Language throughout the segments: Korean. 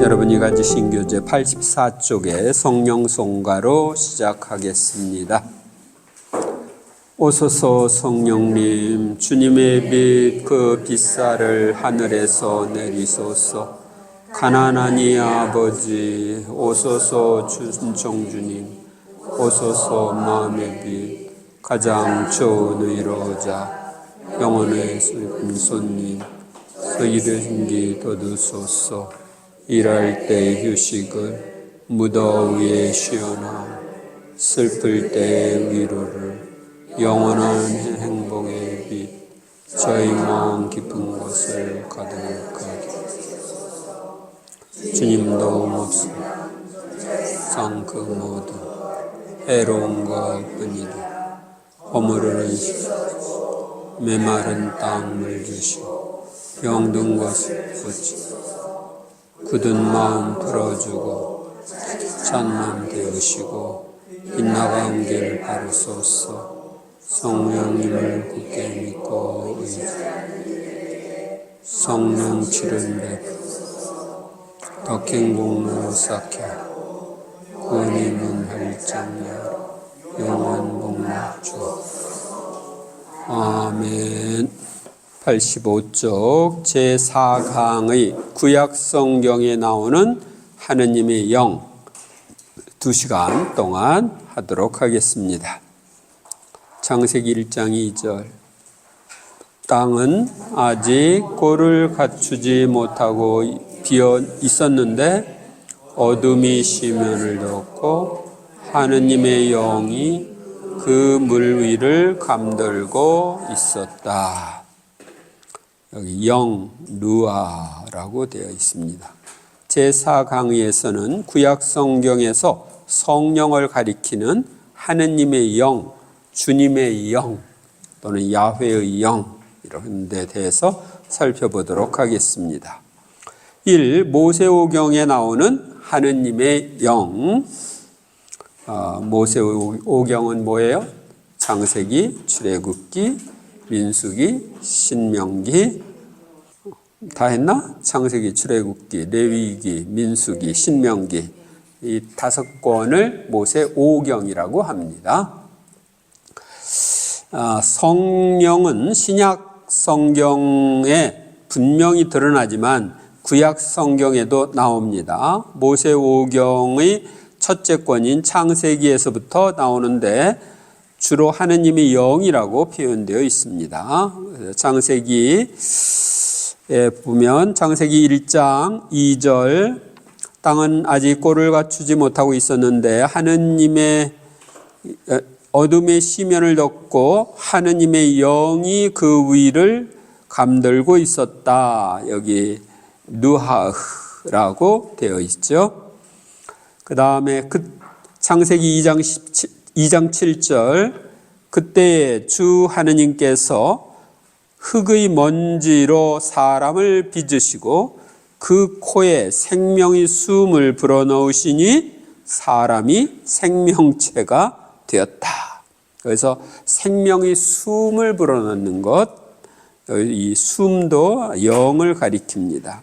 여러분이 가지신 교재 84쪽의 성령송가로 시작하겠습니다. 오소서 성령님, 주님의 빛 그 빛살을 하늘에서 내리소서. 가난하니 아버지, 오소서 준청주님, 오소서 마음의 빛 가장 좋은 의로자, 영혼의 슬픈 손님, 이른 기 돋으소서. 일할 때 휴식을, 무더위에 시원함, 슬플 때 위로를, 영원한 행복의 빛, 저희 마음 깊은 곳을 가득하게. 주님도 몹시 상 그 모든 해로운 것뿐이다. 허물은 메마른 땅을 주시고 병든 것을 고치고 굳은 마음 풀어주고 찬맘 데우시고 빗나간 길 바르소서. 성령님을 굳게 믿고 의지하는 성령 치른 베푸소서. 덕행복로 쌓게 구원의 문 활짝 열어 영원 복락 주옵소서. 아멘. 85쪽 제4강의 구약성경에 나오는 하느님의 영 2시간 동안 하도록 하겠습니다. 창세기 1장 2절. 땅은 아직 꼴을 갖추지 못하고 비어 있었는데 어둠이 시면을 덮고 하느님의 영이 그 물 위를 감돌고 있었다. 여기 영, 루아라고 되어 있습니다. 제4강의에서는 구약성경에서 성령을 가리키는 하느님의 영, 주님의 영 또는 야훼의 영 이런 데 대해서 살펴보도록 하겠습니다. 1. 모세오경에 나오는 하느님의 영. 모세오경은 뭐예요? 창세기, 출애굽기, 민수기, 신명기 다 했나? 창세기, 출애굽기, 레위기, 민수기, 신명기 이 5권을 모세오경이라고 합니다. 성령은 신약 성경에 분명히 드러나지만 구약 성경에도 나옵니다. 모세오경의 첫째 권인 창세기에서부터 나오는데 주로 하느님의 영이라고 표현되어 있습니다. 창세기에 보면 창세기 1장 2절 땅은 아직 꼴을 갖추지 못하고 있었는데 하느님의 어둠의 시면을 덮고 하느님의 영이 그 위를 감돌고 있었다. 여기 누하흐라고 되어 있죠. 그 다음에 창세기 2장 7절 그때 주 하느님께서 흙의 먼지로 사람을 빚으시고 그 코에 생명의 숨을 불어넣으시니 사람이 생명체가 되었다. 그래서 생명의 숨을 불어넣는 것, 이 숨도 영을 가리킵니다.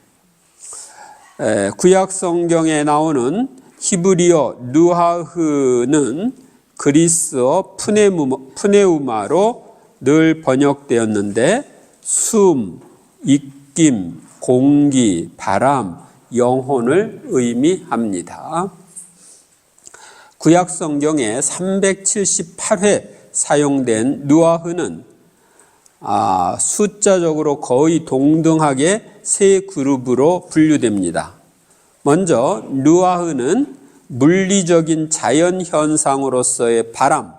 구약 성경에 나오는 히브리어 누하흐는 그리스어 푸네우마로 늘 번역되었는데 숨, 입김, 공기, 바람, 영혼을 의미합니다. 구약 성경에 378회 사용된 누아흐는 숫자적으로 거의 동등하게 세 그룹으로 분류됩니다. 먼저 누아흐는 물리적인 자연현상으로서의 바람,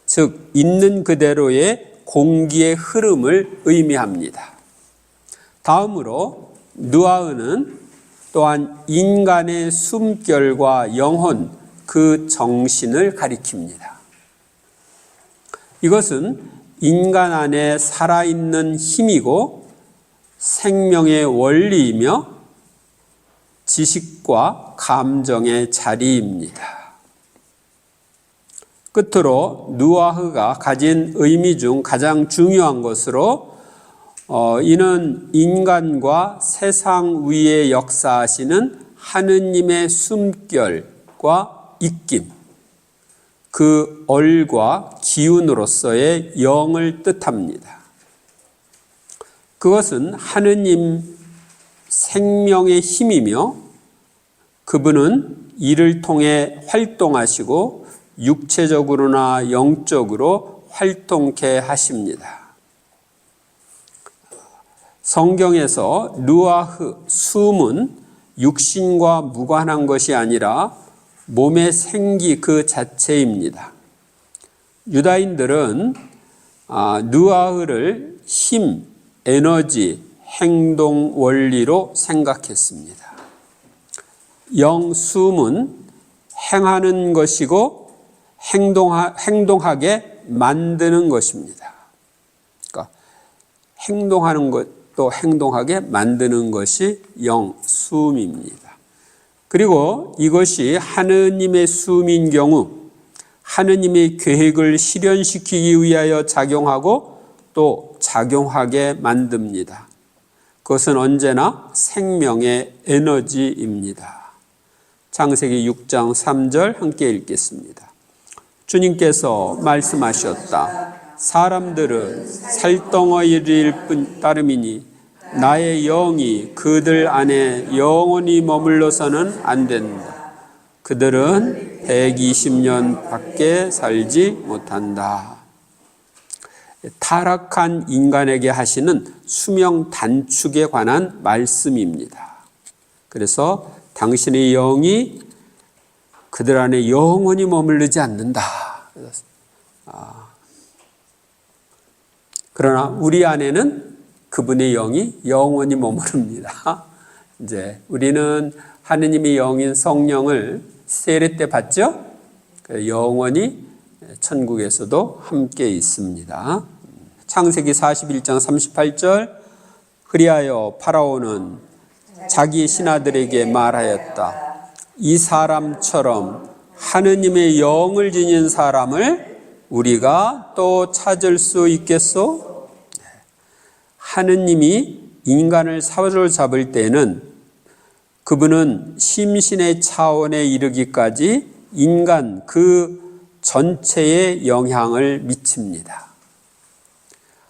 즉 있는 그대로의 공기의 흐름을 의미합니다. 다음으로 누아흐는 또한 인간의 숨결과 영혼, 그 정신을 가리킵니다. 이것은 인간 안에 살아있는 힘이고 생명의 원리이며 지식과 감정의 자리입니다. 끝으로 누아흐가 가진 의미 중 가장 중요한 것으로 이는 인간과 세상 위에 역사하시는 하느님의 숨결과 입김, 그 얼과 기운으로서의 영을 뜻합니다. 그것은 하느님 생명의 힘이며 그분은 이를 통해 활동하시고 육체적으로나 영적으로 활동케 하십니다. 성경에서 루아흐, 숨은 육신과 무관한 것이 아니라 몸의 생기 그 자체입니다. 유다인들은 루아흐를 힘, 에너지, 행동 원리로 생각했습니다. 영숨은 행하는 것이고 행동하게 만드는 것입니다. 그러니까 행동하는 것도 행동하게 만드는 것이 영숨입니다. 그리고 이것이 하느님의 숨인 경우 하느님의 계획을 실현시키기 위하여 작용하고 또 작용하게 만듭니다. 그것은 언제나 생명의 에너지입니다. 창세기 6장 3절 함께 읽겠습니다. 주님께서 말씀하셨다. 사람들은 살덩어리일 뿐 따름이니 나의 영이 그들 안에 영원히 머물러서는 안 된다. 그들은 120년 밖에 살지 못한다. 타락한 인간에게 하시는 수명 단축에 관한 말씀입니다. 그래서 당신의 영이 그들 안에 영원히 머무르지 않는다. 그러나 우리 안에는 그분의 영이 영원히 머무릅니다. 이제 우리는 하느님의 영인 성령을 세례 때 받죠? 영원히 천국에서도 함께 있습니다. 창세기 41장 38절 그리하여 파라오는 자기 신하들에게 말하였다. 이 사람처럼 하느님의 영을 지닌 사람을 우리가 또 찾을 수 있겠소? 하느님이 인간을 사로잡을 때는 그분은 심신의 차원에 이르기까지 인간 그 전체에 영향을 미칩니다.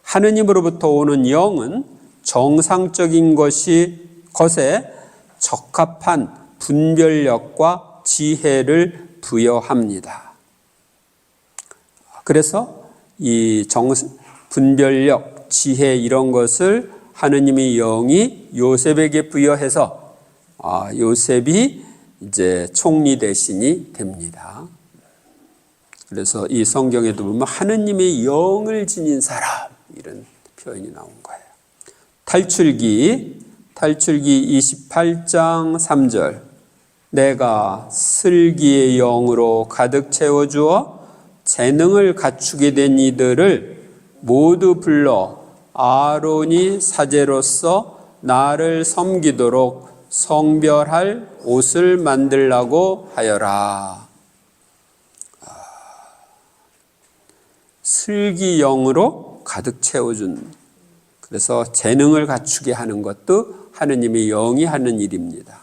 하느님으로부터 오는 영은 정상적인 것에 적합한 분별력과 지혜를 부여합니다. 그래서 이 분별력, 지혜 이런 것을 하느님의 영이 요셉에게 부여해서 요셉이 이제 총리 대신이 됩니다. 그래서 이 성경에도 보면 하느님의 영을 지닌 사람 이런 표현이 나온 거예요. 탈출기 28장 3절 내가 슬기의 영으로 가득 채워주어 재능을 갖추게 된 이들을 모두 불러 아론이 사제로서 나를 섬기도록 성별할 옷을 만들라고 하여라. 슬기영으로 가득 채워준, 그래서 재능을 갖추게 하는 것도 하느님의 영이 하는 일입니다.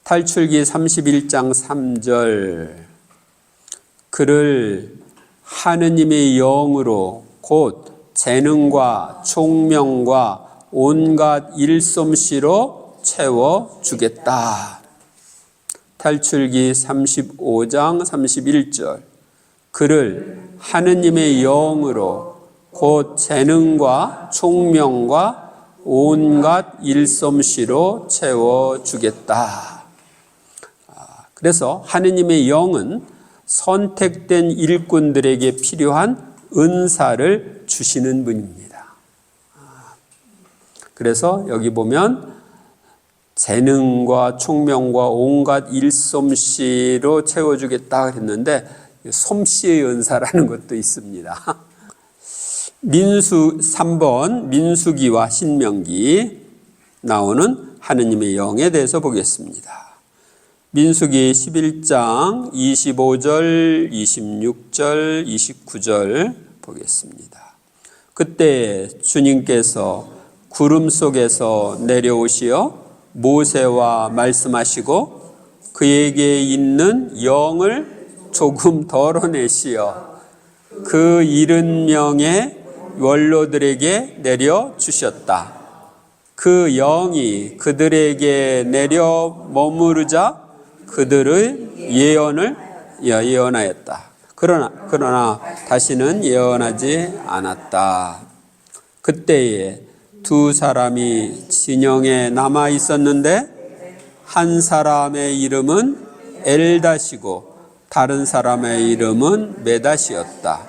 탈출기 31장 3절 그를 하느님의 영으로 곧 재능과 총명과 온갖 일솜씨로 채워주겠다. 탈출기 35장 31절 그를 하느님의 영으로 곧 재능과 총명과 온갖 일솜씨로 채워주겠다. 그래서 하느님의 영은 선택된 일꾼들에게 필요한 은사를 주시는 분입니다. 그래서 여기 보면 재능과 총명과 온갖 일솜씨로 채워주겠다 했는데 솜씨의 은사라는 것도 있습니다. 민수 3번 민수기와 신명기 나오는 하느님의 영에 대해서 보겠습니다. 민수기 11장 25절, 26절, 29절 보겠습니다. 그때 주님께서 구름 속에서 내려오시어 모세와 말씀하시고 그에게 있는 영을 조금 덜어내시어 그 70명의 원로들에게 내려주셨다. 그 영이 그들에게 내려 머무르자 그들의 예언을 예언하였다. 그러나 다시는 예언하지 않았다. 그때에 두 사람이 진영에 남아 있었는데 한 사람의 이름은 엘닷이고 다른 사람의 이름은 메닷이었다.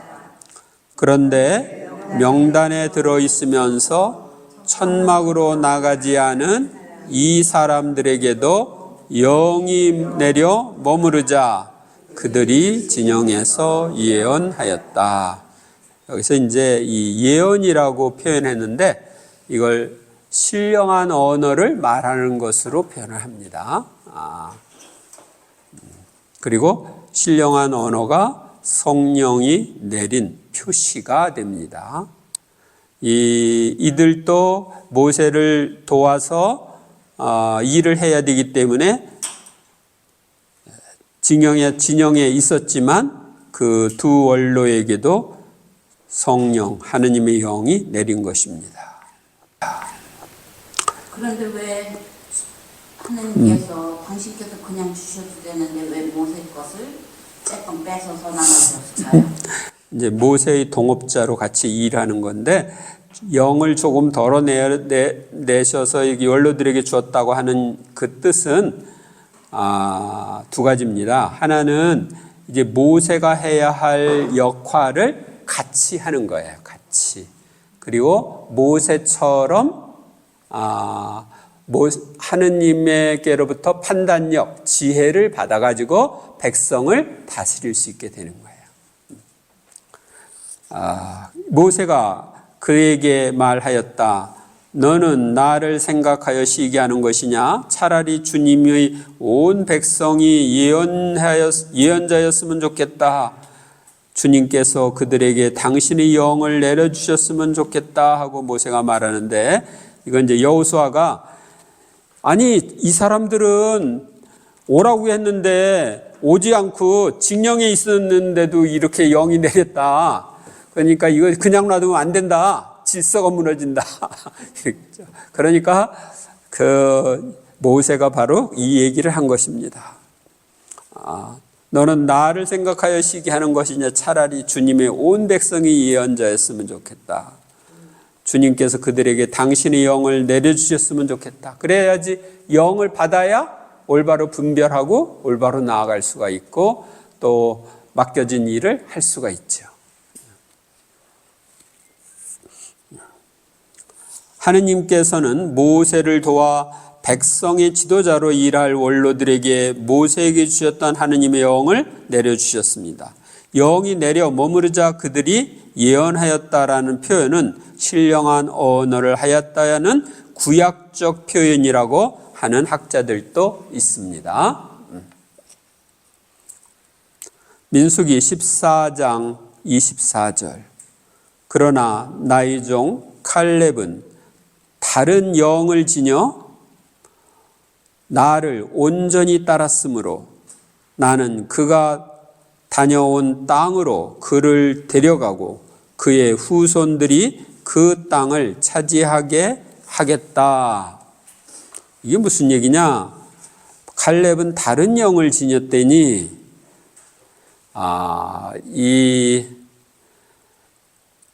그런데 명단에 들어 있으면서 천막으로 나가지 않은 이 사람들에게도 영이 내려 머무르자 그들이 진영에서 예언하였다. 여기서 이제 이 예언이라고 표현했는데 이걸 신령한 언어를 말하는 것으로 표현을 합니다. 그리고 신령한 언어가 성령이 내린 표시가 됩니다. 이들도 모세를 도와서 일을 해야 되기 때문에 진영에 있었지만 그 두 원로에게도 성령, 하느님의 영이 내린 것입니다. 그런데 왜 하느님께서 당신께서 그냥 주셔도 되는데 왜 모세 것을 조금 뺏어서 나눠줬을까요? 이제 모세의 동업자로 같이 일하는 건데 영을 조금 덜어내셔서 원로들에게 주었다고 하는 그 뜻은 두 가지입니다. 하나는 이제 모세가 해야 할 역할을 같이 하는 거예요. 같이. 그리고 모세처럼 하느님에게로부터 판단력, 지혜를 받아가지고 백성을 다스릴 수 있게 되는 거예요. 모세가 그에게 말하였다. 너는 나를 생각하여 시기하는 것이냐? 차라리 주님의 온 백성이 예언자였으면 좋겠다. 주님께서 그들에게 당신의 영을 내려주셨으면 좋겠다 하고 모세가 말하는데 이건 이제 여호수아가 아니 이 사람들은 오라고 했는데 오지 않고 징령에 있었는데도 이렇게 영이 내렸다. 그러니까 이거 그냥 놔두면 안 된다. 질서가 무너진다. 그러니까 그 모세가 바로 이 얘기를 한 것입니다. 너는 나를 생각하여 시기하는 것이냐? 차라리 주님의 온 백성이 예언자였으면 좋겠다. 주님께서 그들에게 당신의 영을 내려주셨으면 좋겠다. 그래야지 영을 받아야 올바로 분별하고 올바로 나아갈 수가 있고 또 맡겨진 일을 할 수가 있죠. 하느님께서는 모세를 도와 백성의 지도자로 일할 원로들에게 모세에게 주셨던 하느님의 영을 내려주셨습니다. 영이 내려 머무르자 그들이 예언하였다라는 표현은 신령한 언어를 하였다는 구약적 표현이라고 하는 학자들도 있습니다. 민수기 14장 24절. 그러나 나의 종 칼렙은 다른 영을 지녀 나를 온전히 따랐으므로 나는 그가 다녀온 땅으로 그를 데려가고 그의 후손들이 그 땅을 차지하게 하겠다. 이게 무슨 얘기냐? 칼렙은 다른 영을 지녔더니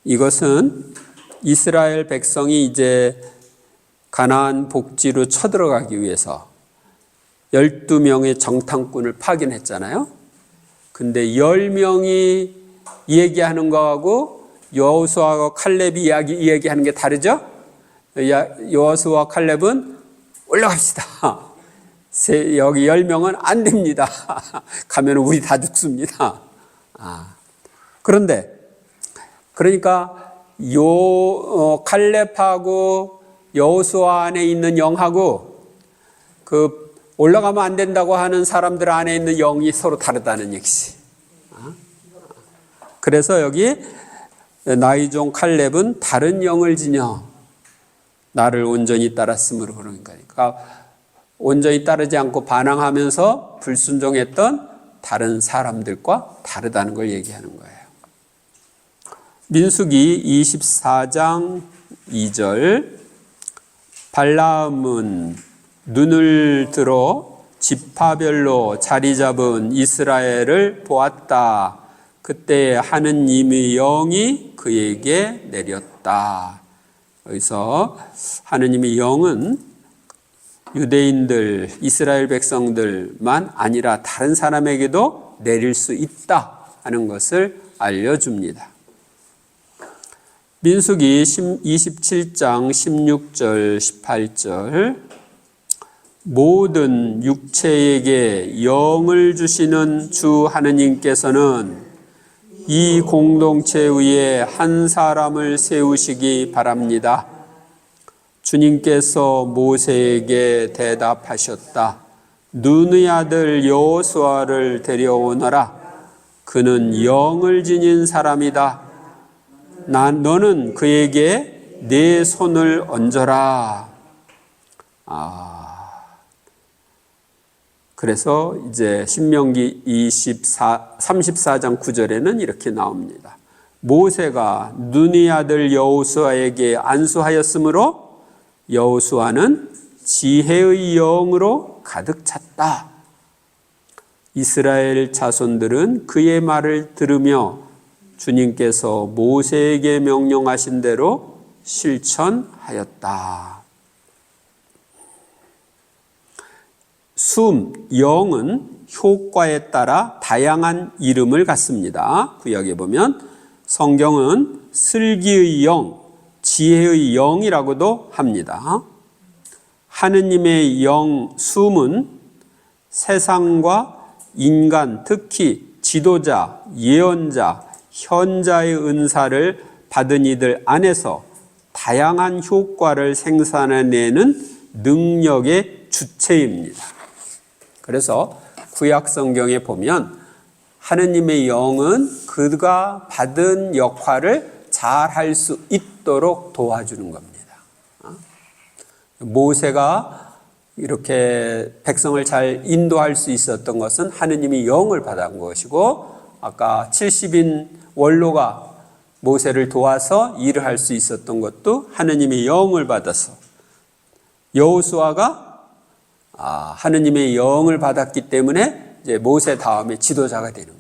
이것은 이스라엘 백성이 이제 가나안 복지로 쳐들어가기 위해서 12명의 정탐꾼을 파견했잖아요. 근데 10명이 얘기하는 거하고 여호수아와 칼렙이 이야기하는 게 다르죠? 여호수아와 칼렙은 올라갑시다. 여기 10명은 안 됩니다. 가면 우리 다 죽습니다. 그러니까 칼렙하고 여호수아 안에 있는 영하고 그 올라가면 안 된다고 하는 사람들 안에 있는 영이 서로 다르다는 얘기지. 그래서 여기 나의 종 칼렙은 다른 영을 지녀 나를 온전히 따랐으므로 그러니까 온전히 따르지 않고 반항하면서 불순종했던 다른 사람들과 다르다는 걸 얘기하는 거예요. 민수기 24장 2절 발라음은 눈을 들어 지파별로 자리 잡은 이스라엘을 보았다. 그때 하느님의 영이 그에게 내렸다. 여기서 하느님의 영은 유대인들, 이스라엘 백성들만 아니라 다른 사람에게도 내릴 수 있다 하는 것을 알려줍니다. 민수기 27장 16절 18절 모든 육체에게 영을 주시는 주 하느님께서는 이 공동체 위에 한 사람을 세우시기 바랍니다. 주님께서 모세에게 대답하셨다. 눈의 아들 여호수아를 데려오너라. 그는 영을 지닌 사람이다. 너는 그에게 내 손을 얹어라. 그래서 이제 신명기 34장 9절에는 이렇게 나옵니다. 모세가 눈의 아들 여호수아에게 안수하였으므로 여호수아는 지혜의 영으로 가득 찼다. 이스라엘 자손들은 그의 말을 들으며 주님께서 모세에게 명령하신 대로 실천하였다. 영은 효과에 따라 다양한 이름을 갖습니다. 구약에 보면 성경은 슬기의 영, 지혜의 영이라고도 합니다. 하느님의 영, 숨은 세상과 인간, 특히 지도자, 예언자, 현자의 은사를 받은 이들 안에서 다양한 효과를 생산해내는 능력의 주체입니다. 그래서 구약 성경에 보면 하느님의 영은 그가 받은 역할을 잘 할 수 있도록 도와주는 겁니다. 모세가 이렇게 백성을 잘 인도할 수 있었던 것은 하느님이 영을 받은 것이고, 아까 70인 원로가 모세를 도와서 일을 할 수 있었던 것도 하느님의 영을 받아서, 여호수아가 하느님의 영을 받았기 때문에 이제 모세 다음에 지도자가 되는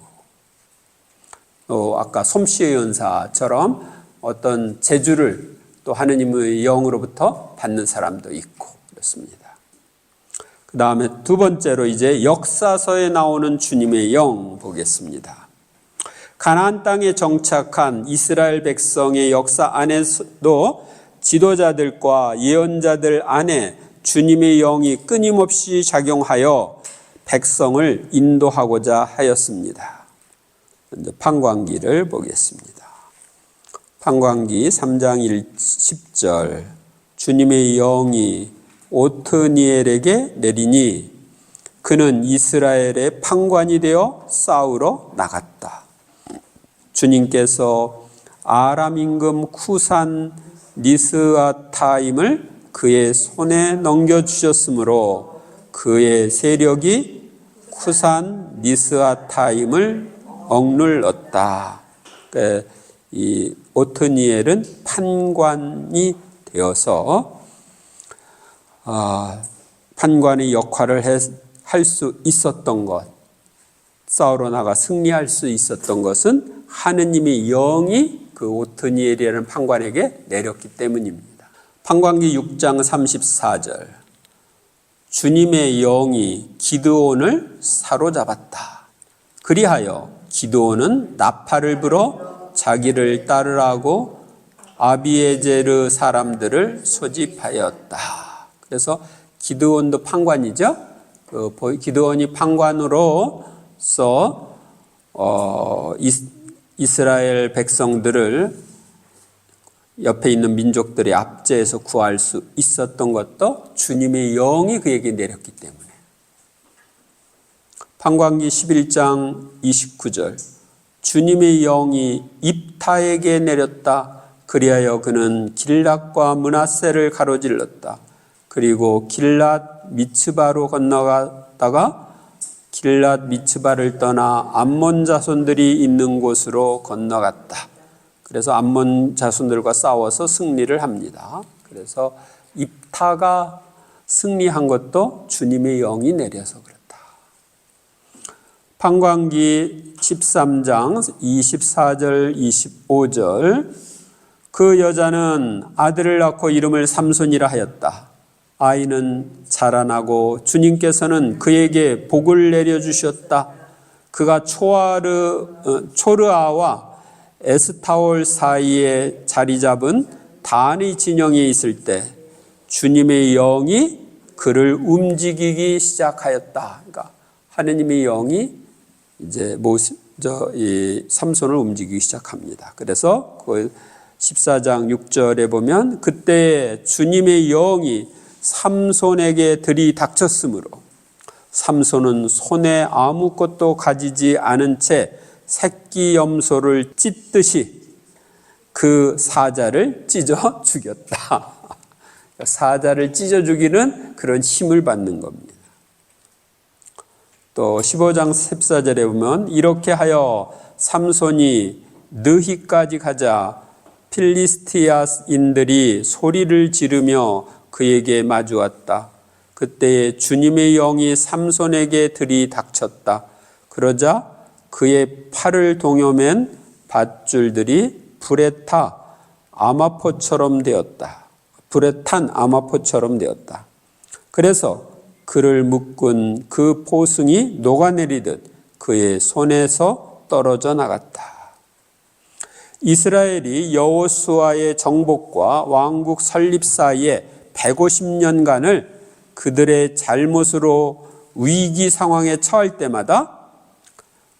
거고, 아까 솜씨의 은사처럼 어떤 재주를 또 하느님의 영으로부터 받는 사람도 있고 그렇습니다. 그 다음에 두 번째로 이제 역사서에 나오는 주님의 영 보겠습니다. 가나안 땅에 정착한 이스라엘 백성의 역사 안에서도 지도자들과 예언자들 안에 주님의 영이 끊임없이 작용하여 백성을 인도하고자 하였습니다. 먼저 판관기를 보겠습니다. 판관기 3장 10절 주님의 영이 오트니엘에게 내리니 그는 이스라엘의 판관이 되어 싸우러 나갔다. 주님께서 아람 임금 쿠산 리스아타임을 그의 손에 넘겨주셨으므로 그의 세력이 쿠산 리스아타임을 억눌렀다. 이 오트니엘은 판관이 되어서 판관의 역할을 할 수 있었던 것, 싸우러 나가 승리할 수 있었던 것은 하느님의 영이 그 오트니엘이라는 판관에게 내렸기 때문입니다. 판관기 6장 34절 주님의 영이 기드온을 사로잡았다. 그리하여 기드온은 나팔을 불어 자기를 따르라고 아비에제르 사람들을 소집하였다. 그래서 기드온도 판관이죠. 기드온이 판관으로서 이스라엘 백성들을 옆에 있는 민족들의 압제에서 구할 수 있었던 것도 주님의 영이 그에게 내렸기 때문에. 판관기 11장 29절 주님의 영이 입타에게 내렸다. 그리하여 그는 길랏과 므낫세를 가로질렀다. 그리고 길랏 미츠바로 건너가다가 길랏 미츠바를 떠나 암몬 자손들이 있는 곳으로 건너갔다. 그래서 암몬 자손들과 싸워서 승리를 합니다. 그래서 입타가 승리한 것도 주님의 영이 내려서 그렇다. 판관기 13장 24절 25절 그 여자는 아들을 낳고 이름을 삼손이라 하였다. 아이는 자라나고 주님께서는 그에게 복을 내려주셨다. 그가 초르아와 에스타올 사이에 자리 잡은 단의 진영에 있을 때 주님의 영이 그를 움직이기 시작하였다. 그러니까 하느님의 영이 이제 이 삼손을 움직이기 시작합니다. 그래서 그 14장 6절에 보면 그때 주님의 영이 삼손에게 들이닥쳤으므로 삼손은 손에 아무것도 가지지 않은 채 새끼 염소를 찢듯이 그 사자를 찢어 죽였다. 사자를 찢어 죽이는 그런 힘을 받는 겁니다. 또 15장 14절에 보면 이렇게 하여 삼손이 느히까지 가자 필리스티아인들이 소리를 지르며 그에게 마주왔다. 그때에 주님의 영이 삼손에게 들이닥쳤다. 그러자 그의 팔을 동여맨 밧줄들이 불에 타 아마포처럼 되었다. 불에 탄 아마포처럼 되었다. 그래서 그를 묶은 그 포승이 녹아내리듯 그의 손에서 떨어져 나갔다. 이스라엘이 여호수아의 정복과 왕국 설립 사이에 150년간을 그들의 잘못으로 위기 상황에 처할 때마다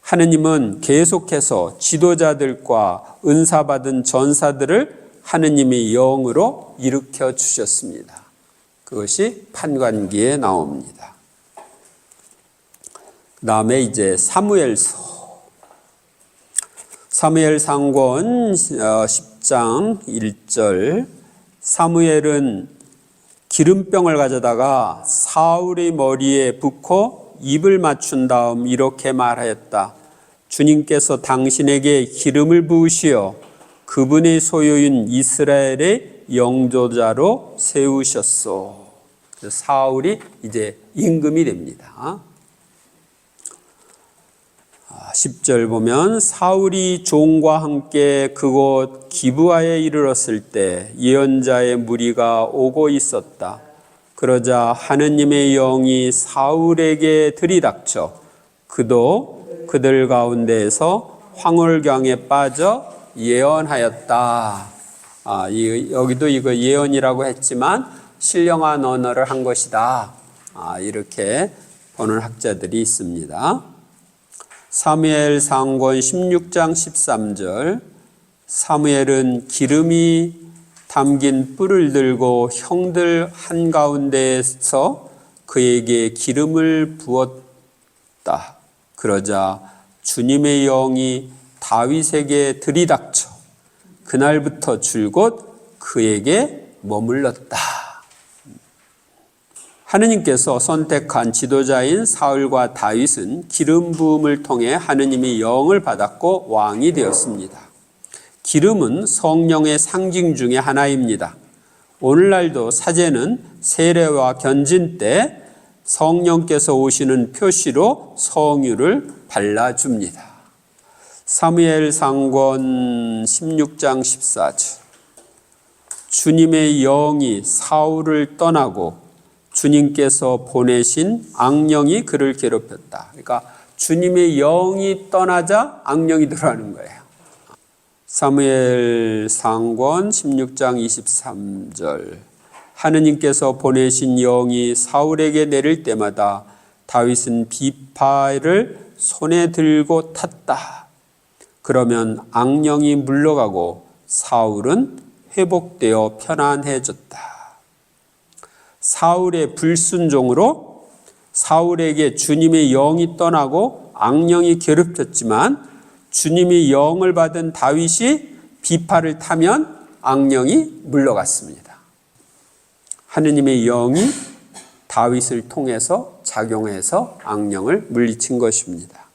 하느님은 계속해서 지도자들과 은사받은 전사들을 하느님의 영으로 일으켜 주셨습니다. 그것이 판관기에 나옵니다. 그 다음에 이제 사무엘서. 사무엘상권 10장 1절 사무엘은 기름병을 가져다가 사울의 머리에 붓고 입을 맞춘 다음 이렇게 말하였다. 주님께서 당신에게 기름을 부으시어 그분의 소유인 이스라엘의 영조자로 세우셨소. 사울이 이제 임금이 됩니다. 10절 보면 사울이 종과 함께 그곳 기브아에 이르렀을 때 예언자의 무리가 오고 있었다. 그러자 하느님의 영이 사울에게 들이닥쳐 그도 그들 가운데에서 황홀강에 빠져 예언하였다. 여기도 이거 예언이라고 했지만 신령한 언어를 한 것이다. 이렇게 보는 학자들이 있습니다. 사무엘 상권 16장 13절 사무엘은 기름이 담긴 뿔을 들고 형들 한가운데에서 그에게 기름을 부었다. 그러자 주님의 영이 다윗에게 들이닥쳐 그날부터 줄곧 그에게 머물렀다. 하느님께서 선택한 지도자인 사울과 다윗은 기름 부음을 통해 하느님의 영을 받았고 왕이 되었습니다. 기름은 성령의 상징 중에 하나입니다. 오늘날도 사제는 세례와 견진 때 성령께서 오시는 표시로 성유를 발라줍니다. 사무엘 상권 16장 14절 주님의 영이 사울을 떠나고 주님께서 보내신 악령이 그를 괴롭혔다. 그러니까 주님의 영이 떠나자 악령이 들어가는 거예요. 사무엘 상권 16장 23절 하느님께서 보내신 영이 사울에게 내릴 때마다 다윗은 비파를 손에 들고 탔다. 그러면 악령이 물러가고 사울은 회복되어 편안해졌다. 사울의 불순종으로 사울에게 주님의 영이 떠나고 악령이 괴롭혔지만 주님의 영을 받은 다윗이 비파를 타면 악령이 물러갔습니다. 하느님의 영이 다윗을 통해서 작용해서 악령을 물리친 것입니다.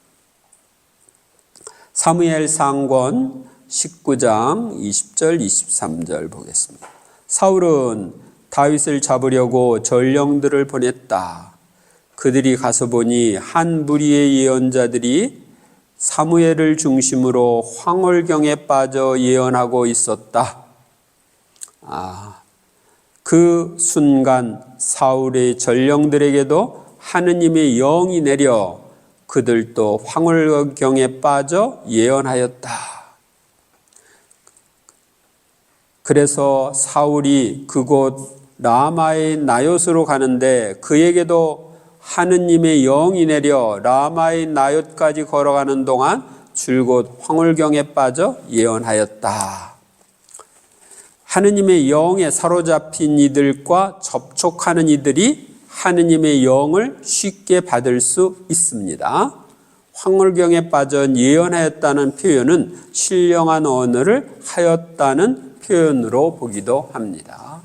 사무엘 상권 19장 20절 23절 보겠습니다. 사울은 다윗을 잡으려고 전령들을 보냈다. 그들이 가서 보니 한 무리의 예언자들이 사무엘을 중심으로 황홀경에 빠져 예언하고 있었다. 그 순간 사울의 전령들에게도 하느님의 영이 내려 그들도 황홀경에 빠져 예언하였다. 그래서 사울이 그곳 라마의 나옅으로 가는데 그에게도 하느님의 영이 내려 라마의 나옅까지 걸어가는 동안 줄곧 황홀경에 빠져 예언하였다. 하느님의 영에 사로잡힌 이들과 접촉하는 이들이 하느님의 영을 쉽게 받을 수 있습니다. 황홀경에 빠져 예언하였다는 표현은 신령한 언어를 하였다는 표현으로 보기도 합니다.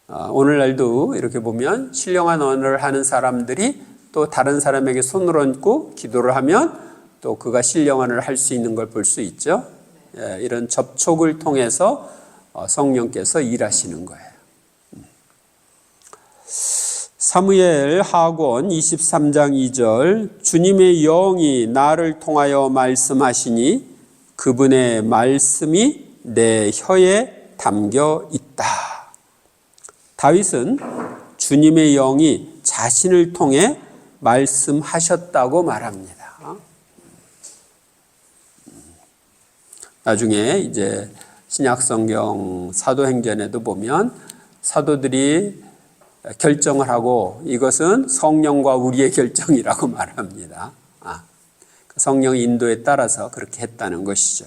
오늘날도 이렇게 보면 신령한 언어를 하는 사람들이 또 다른 사람에게 손을 얹고 기도를 하면 또 그가 신령한을 할 수 있는 걸 볼 수 있죠. 이런 접촉을 통해서 성령께서 일하시는 거예요. 사무엘 하권 23장 2절 주님의 영이 나를 통하여 말씀하시니 그분의 말씀이 내 혀에 담겨 있다. 다윗은 주님의 영이 자신을 통해 말씀하셨다고 말합니다. 나중에 이제 신약성경 사도행전에도 보면 사도들이 결정을 하고 이것은 성령과 우리의 결정이라고 말합니다. 성령 인도에 따라서 그렇게 했다는 것이죠.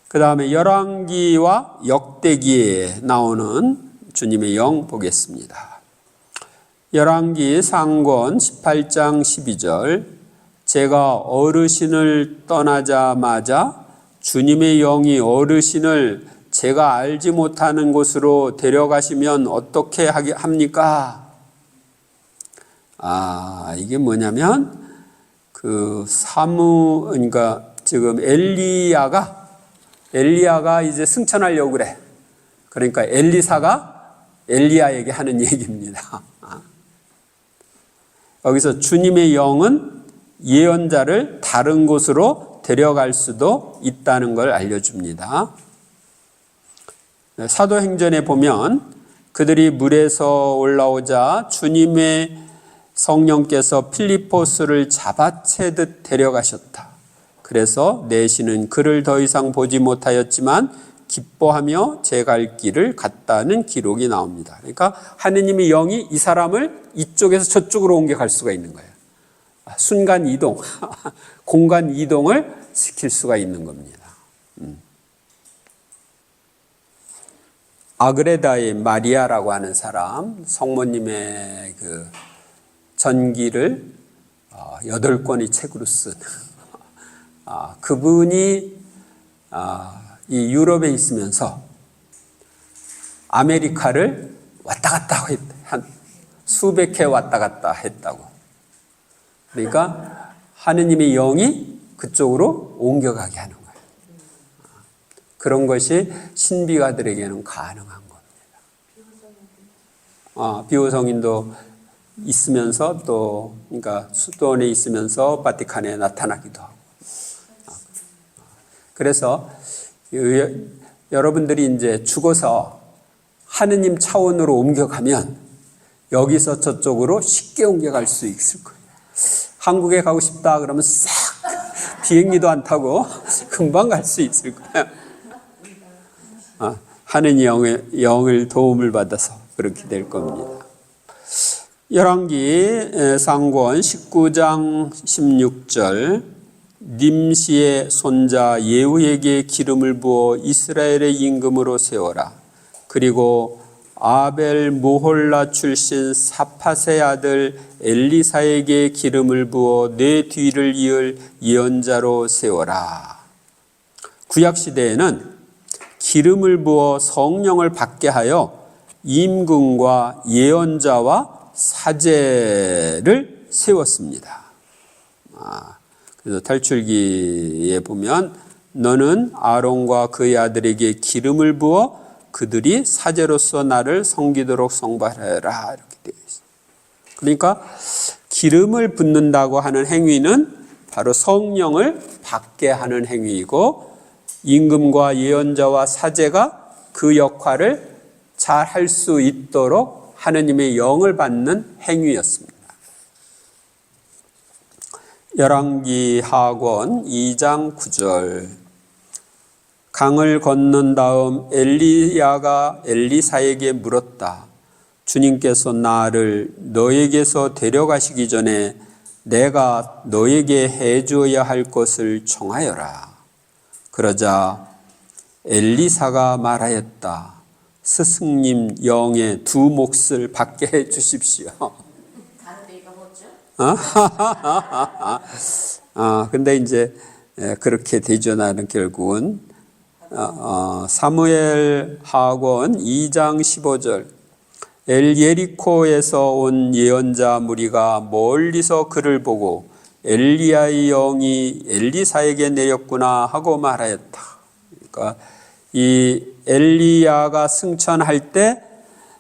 그 다음에 열왕기와 역대기에 나오는 주님의 영 보겠습니다. 열왕기 상권 18장 12절 제가 어르신을 떠나자마자 주님의 영이 어르신을 제가 알지 못하는 곳으로 데려가시면 어떻게 합니까? 이게 뭐냐면 그러니까 지금 엘리야가 이제 승천하려고 그래. 그러니까 엘리사가 엘리야에게 하는 얘기입니다. 여기서 주님의 영은 예언자를 다른 곳으로 데려갈 수도 있다는 걸 알려줍니다. 사도행전에 보면 그들이 물에서 올라오자 주님의 성령께서 필리포스를 잡아채듯 데려가셨다. 그래서 내시는 그를 더 이상 보지 못하였지만 기뻐하며 제 갈 길을 갔다는 기록이 나옵니다. 그러니까 하느님의 영이 이 사람을 이쪽에서 저쪽으로 옮겨갈 수가 있는 거예요. 순간 이동, 공간 이동을 시킬 수가 있는 겁니다. 아그레다의 마리아라고 하는 사람, 성모님의 그 전기를 8권의 책으로 쓴 그분이 이 유럽에 있으면서 아메리카를 왔다 갔다 한 수백 회 왔다 갔다 했다고. 그러니까 하느님의 영이 그쪽으로 옮겨가게 하는 거예요. 그런 것이 신비가들에게는 가능한 겁니다. 비호성인도 있으면서 또 그러니까 수도원에 있으면서 바티칸에 나타나기도 하고. 그래서 여러분들이 이제 죽어서 하느님 차원으로 옮겨가면 여기서 저쪽으로 쉽게 옮겨갈 수 있을 거예요. 한국에 가고 싶다 그러면 싹 비행기도 안 타고 금방 갈 수 있을 거예요. 하느님 영을 도움을 받아서 그렇게 될 겁니다. 열왕기 상권 19장 16절 님시의 손자 예후에게 기름을 부어 이스라엘의 임금으로 세워라. 그리고 아벨 무홀라 출신 사팟의 아들 엘리사에게 기름을 부어 내 뒤를 이을 예언자로 세워라. 구약시대에는 기름을 부어 성령을 받게 하여 임금과 예언자와 사제를 세웠습니다. 그래서 탈출기에 보면 너는 아론과 그의 아들에게 기름을 부어 그들이 사제로서 나를 섬기도록 성발하여라 이렇게 되어 있습니다. 그러니까 기름을 붓는다고 하는 행위는 바로 성령을 받게 하는 행위이고 임금과 예언자와 사제가 그 역할을 잘 할 수 있도록 하느님의 영을 받는 행위였습니다. 열왕기 하권 2장 9절 강을 건넌 다음 엘리야가 엘리사에게 물었다. 주님께서 나를 너에게서 데려가시기 전에 내가 너에게 해주어야 할 것을 청하여라. 그러자 엘리사가 말하였다. 스승님 영의 두 몫을 받게 해 주십시오. 다른 데 읽어보죠. 근데 이제 그렇게 되죠. 나는 결국은 사무엘 하권 2장 15절 예리코에서 온 예언자 무리가 멀리서 그를 보고 엘리야의 영이 엘리사에게 내렸구나 하고 말하였다. 그러니까 이 엘리야가 승천할 때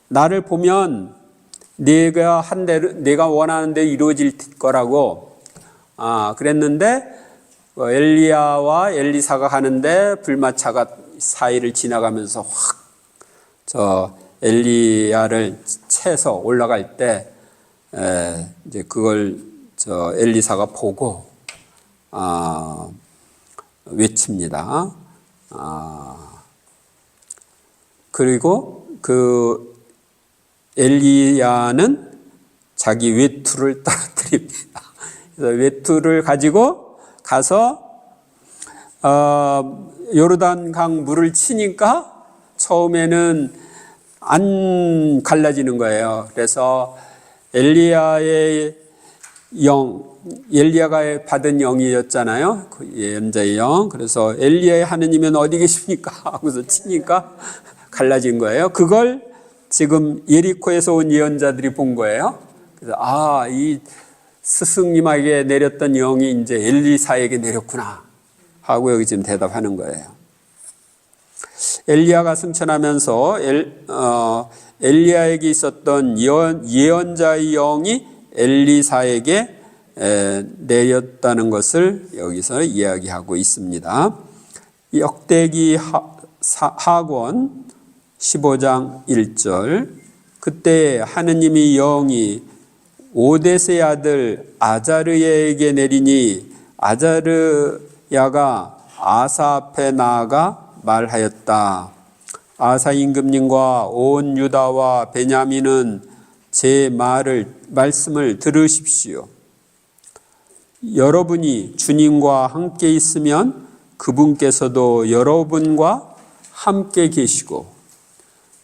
나를 보면 내가 원하는 대로 이루어질 거라고 그랬는데 엘리야와 엘리사가 가는데 불마차가 사이를 지나가면서 확 저 엘리야를 채서 올라갈 때 이제 그걸 저 엘리사가 보고 외칩니다. 그리고 그 엘리야는 자기 외투를 떨어뜨립니다. 그래서 외투를 가지고 가서 요르단강 물을 치니까 처음에는 안 갈라지는 거예요. 그래서 엘리야의 엘리야가 받은 영이었잖아요. 그 예언자의 영. 그래서 엘리야의 하느님은 어디 계십니까? 하고서 치니까 갈라진 거예요. 그걸 지금 예리코에서 온 예언자들이 본 거예요. 그래서 이 스승님에게 내렸던 영이 이제 엘리사에게 내렸구나 하고 여기 지금 대답하는 거예요. 엘리야가 승천하면서 엘리야에게 있었던 예언자의 영이 엘리사에게 내렸다는 것을 여기서 이야기하고 있습니다. 역대기 하권 15장 1절 그때 하느님의 영이 오데스의 아들 아자르야에게 내리니 아자르야가 아사 앞에 나아가 말하였다. 아사 임금님과 온 유다와 베냐민은 제 말씀을 들으십시오. 여러분이 주님과 함께 있으면 그분께서도 여러분과 함께 계시고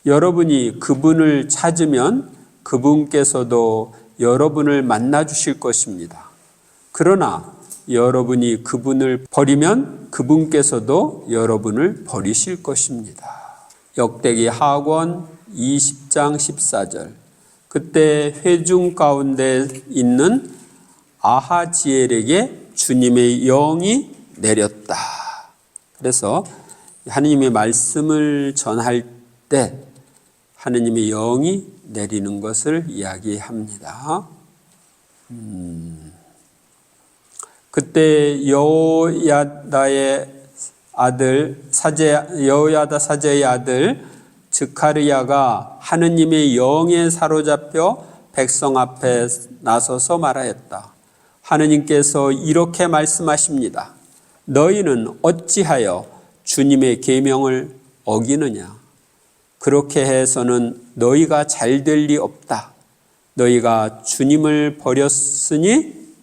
여러분이 그분을 찾으면 그분께서도 여러분을 만나 주실 것입니다. 그러나 여러분이 그분을 버리면 그분께서도 여러분을 버리실 것입니다. 역대기 하권 20장 14절 그때 회중 가운데 있는 아하지엘에게 주님의 영이 내렸다. 그래서 하느님의 말씀을 전할 때 하느님의 영이 내리는 것을 이야기합니다. 그때 여호야다의 아들 여호야다 사제의 아들 즈카르야가 하느님의 영에 사로잡혀 백성 앞에 나서서 말하였다. 하느님께서 이렇게 말씀하십니다. 너희는 어찌하여 주님의 계명을 어기느냐? 그렇게 해서는 너희가 잘 될 리 없다. 너희가 주님을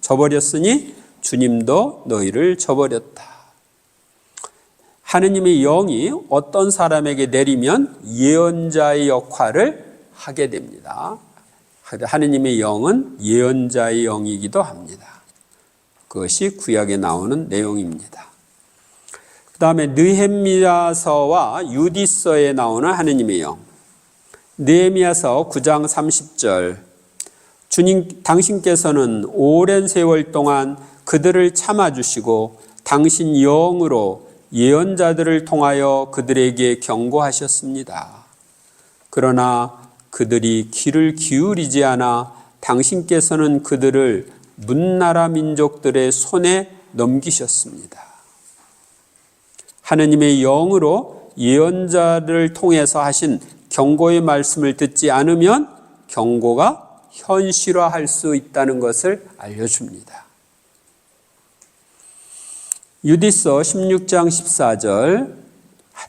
저버렸으니 주님도 너희를 저버렸다. 하느님의 영이 어떤 사람에게 내리면 예언자의 역할을 하게 됩니다. 하느님의 영은 예언자의 영이기도 합니다. 그것이 구약에 나오는 내용입니다. 그 다음에 느헤미야서와 유디서에 나오는 하느님의 영. 느헤미야서 9장 30절 주님 당신께서는 오랜 세월 동안 그들을 참아주시고 당신 영으로 예언자들을 통하여 그들에게 경고하셨습니다. 그러나 그들이 귀를 기울이지 않아 당신께서는 그들을 문나라 민족들의 손에 넘기셨습니다. 하느님의 영으로 예언자를 통해서 하신 경고의 말씀을 듣지 않으면 경고가 현실화할 수 있다는 것을 알려줍니다. 유디서 16장 14절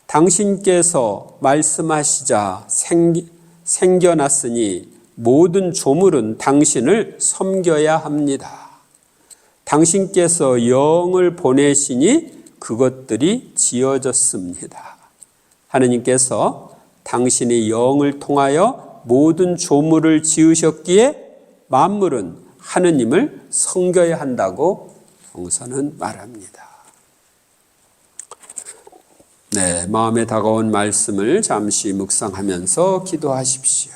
당신께서 말씀하시자 생겨났으니 모든 조물은 당신을 섬겨야 합니다. 당신께서 영을 보내시니 그것들이 지어졌습니다. 하느님께서 당신의 영을 통하여 모든 조물을 지으셨기에 만물은 하느님을 섬겨야 한다고 성서는 말합니다. 네, 마음에 다가온 말씀을 잠시 묵상하면서 기도하십시오.